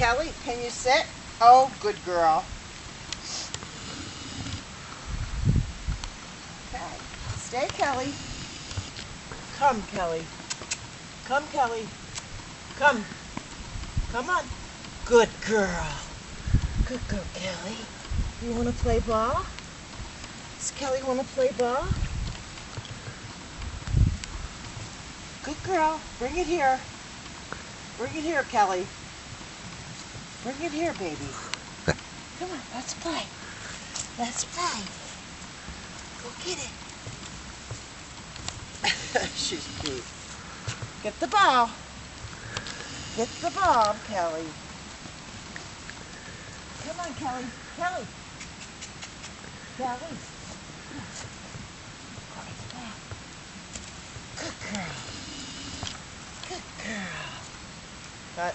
Kelly, can you sit? Oh, good girl. Okay. Stay, Kelly. Come, Kelly. Come, Kelly. Come. Come on. Good girl. Good girl, Kelly. You want to play ball? Does Kelly want to play ball? Good girl. Bring it here. Bring it here, Kelly. Bring it here, baby. Come on, let's play. Let's play. Go get it. She's cute. Get the ball. Get the ball, Kelly. Come on, Kelly. Kelly. Kelly. Good girl. Good girl. Cut.